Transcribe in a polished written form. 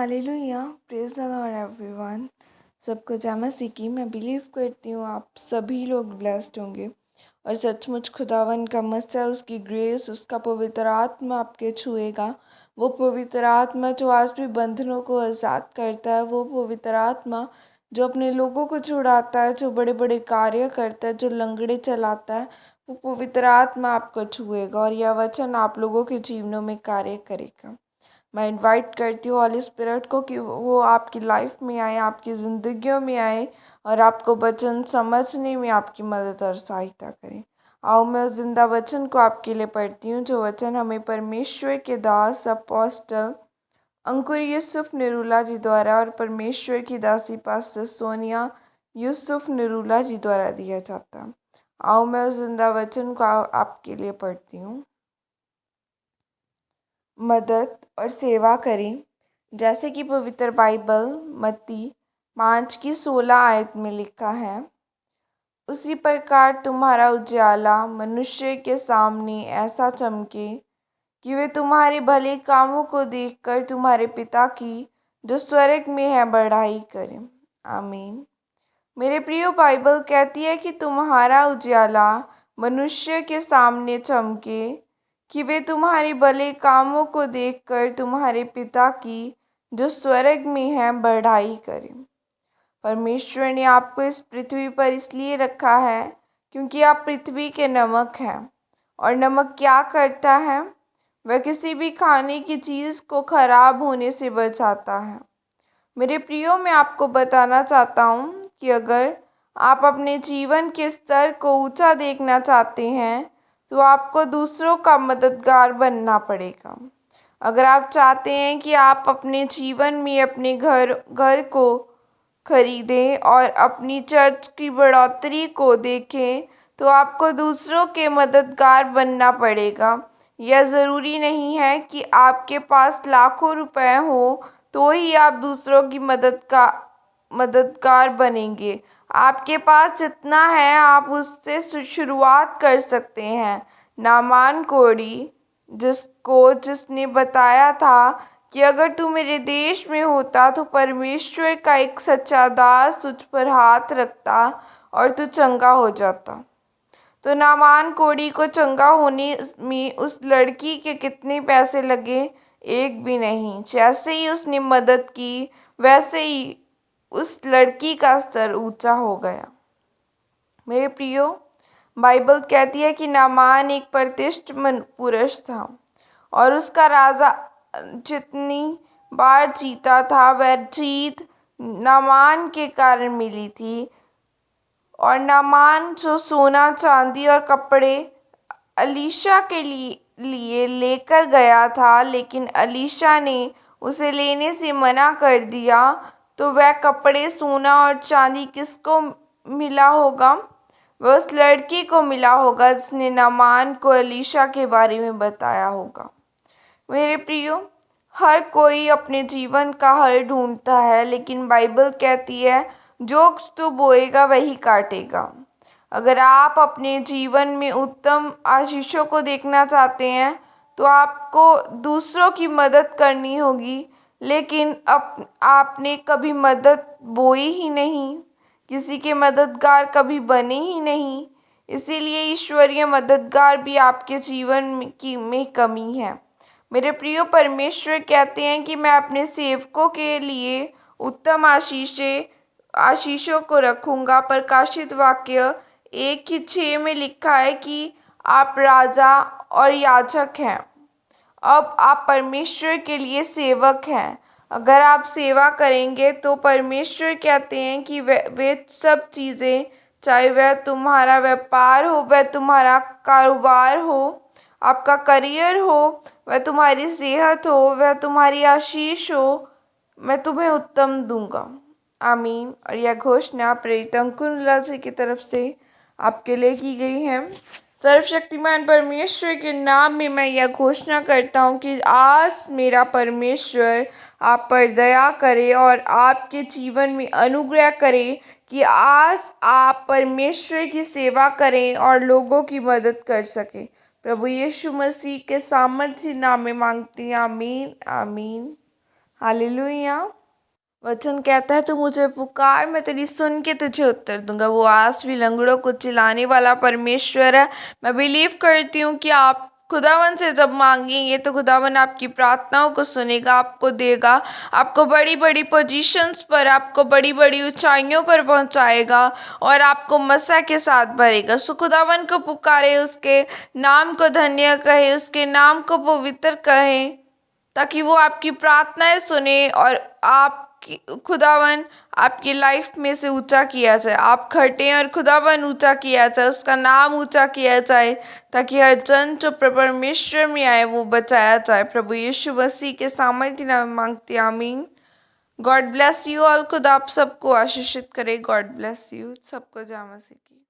Hallelujah, praise the Lord everyone. सबको जय मसीह की। मैं बिलीव करती हूँ आप सभी लोग ब्लेस्ड होंगे और सचमुच खुदावन का मसा, उसकी ग्रेस, उसका पवित्र आत्मा आपके छुएगा। वो पवित्र आत्मा जो आज भी बंधनों को आज़ाद करता है, वो पवित्र आत्मा जो अपने लोगों को छुड़ाता है, जो बड़े बड़े कार्य करता है, जो लंगड़े चलाता है, वो पवित्र आत्मा आपको छुएगा और यह वचन आप लोगों के जीवनों में कार्य करेगा। मैं इनवाइट करती हूँ हॉली स्पिरिट को कि वो आपकी लाइफ में आए, आपकी ज़िंदगियों में आए और आपको वचन समझने में आपकी मदद और सहायता करें। आओ मैं उस जिंदा वचन को आपके लिए पढ़ती हूँ, जो वचन हमें परमेश्वर के दास अपोस्टल अंकुर यूसुफ निरूला जी द्वारा और परमेश्वर की दासी पास्टर सोनिया यूसुफ निरूला जी द्वारा दिया जाता है। आओ मैं उस जिंदा वचन को आपके लिए पढ़ती हूँ। मदद और सेवा करें। जैसे कि पवित्र बाइबल मत्ती 5:16 में लिखा है, उसी प्रकार तुम्हारा उजाला मनुष्य के सामने ऐसा चमके कि वे तुम्हारे भले कामों को देखकर तुम्हारे पिता की जो स्वर्ग में है बड़ाई करें। आमीन। मेरे प्रियो, बाइबल कहती है कि तुम्हारा उजाला मनुष्य के सामने चमके कि वे तुम्हारे भले कामों को देखकर तुम्हारे पिता की जो स्वर्ग में है बढ़ाई करें। परमेश्वर ने आपको इस पृथ्वी पर इसलिए रखा है क्योंकि आप पृथ्वी के नमक हैं। और नमक क्या करता है? वह किसी भी खाने की चीज़ को खराब होने से बचाता है। मेरे प्रियो, मैं आपको बताना चाहता हूँ कि अगर आप अपने जीवन के स्तर को ऊंचा देखना चाहते हैं तो आपको दूसरों का मददगार बनना पड़ेगा। अगर आप चाहते हैं कि आप अपने जीवन में अपने घर को खरीदें और अपनी चर्च की बढ़ोतरी को देखें तो आपको दूसरों के मददगार बनना पड़ेगा। यह ज़रूरी नहीं है कि आपके पास लाखों रुपए हो तो ही आप दूसरों की मददगार बनेंगे। आपके पास जितना है आप उससे शुरुआत कर सकते हैं। नामान कोढ़ी जिसने बताया था कि अगर तू मेरे देश में होता तो परमेश्वर का एक सच्चा दास तुझ पर हाथ रखता और तू चंगा हो जाता। तो नामान कोढ़ी को चंगा होने में उस लड़की के कितने पैसे लगे? एक भी नहीं। जैसे ही उसने मदद की वैसे ही उस लड़की का स्तर ऊंचा हो गया। मेरे प्रियो, बाइबल कहती है कि नामान एक प्रतिष्ठित पुरुष था और उसका राजा जितनी बार जीता था वह जीत नामान के कारण मिली थी। और नामान जो सोना चांदी और कपड़े अलीशा के लिए लेकर गया था, लेकिन अलीशा ने उसे लेने से मना कर दिया, तो वह कपड़े, सोना और चांदी किसको मिला होगा? वह उस लड़की को मिला होगा जिसने नामान को अलीशा के बारे में बताया होगा। मेरे प्रियो, हर कोई अपने जीवन का हल ढूंढता है, लेकिन बाइबल कहती है जो तू बोएगा वही काटेगा। अगर आप अपने जीवन में उत्तम आशीषों को देखना चाहते हैं तो आपको दूसरों की मदद करनी होगी, लेकिन आपने कभी मदद बोई ही नहीं, किसी के मददगार कभी बने ही नहीं। इसीलिए ईश्वरीय मददगार भी आपके जीवन में कमी है। मेरे प्रियो, परमेश्वर कहते हैं कि मैं अपने सेवकों के लिए उत्तम आशीषों को रखूंगा। प्रकाशित वाक्य 1:6 में लिखा है कि आप राजा और याजक हैं। अब आप परमेश्वर के लिए सेवक हैं। अगर आप सेवा करेंगे तो परमेश्वर कहते हैं कि वे सब चीज़ें, चाहे वह तुम्हारा व्यापार हो, वह तुम्हारा कारोबार हो, आपका करियर हो, वह तुम्हारी सेहत हो, वह तुम्हारी आशीष हो, मैं तुम्हें उत्तम दूंगा। आमीन। और यह घोषणा प्रेरित अंकुर जी की तरफ से आपके लिए की गई है। सर्वशक्तिमान परमेश्वर के नाम में मैं यह घोषणा करता हूँ कि आज मेरा परमेश्वर आप पर दया करे और आपके जीवन में अनुग्रह करे कि आज आप परमेश्वर की सेवा करें और लोगों की मदद कर सकें। प्रभु यीशु मसीह के सामर्थ्य नाम में मांगती हैं। आमीन, आमीन, हालेलुया। वचन कहता है तू मुझे पुकार, मैं तेरी सुन के तुझे उत्तर दूंगा। वो आज भी लंगड़ों को चिल्लाने वाला परमेश्वर है। मैं बिलीव करती हूँ कि आप खुदावन से जब मांगेंगे तो खुदावन आपकी प्रार्थनाओं को सुनेगा, आपको देगा, आपको बड़ी बड़ी पोजीशंस पर, आपको बड़ी बड़ी ऊंचाइयों पर पहुंचाएगा और आपको मसा के साथ भरेगा। सो खुदावन को पुकारे, उसके नाम को धन्य कहे, उसके नाम को पवित्र कहे, ताकि वो आपकी प्रार्थनाएं सुने और आप खुदावन आपकी लाइफ में से ऊंचा किया जाए। आप खटे और खुदावन ऊंचा किया जाए, उसका नाम ऊंचा किया जाए, ताकि हर जन जो परमेश्वर में आए वो बचाया जाए। प्रभु यीशु मसीह के सामर्थ्य नाम में मांगते हैं, आमीन। God bless you all. खुदा आप सबको आशीषित करे। गॉड ब्लेस यू सबको। जय मसीह की।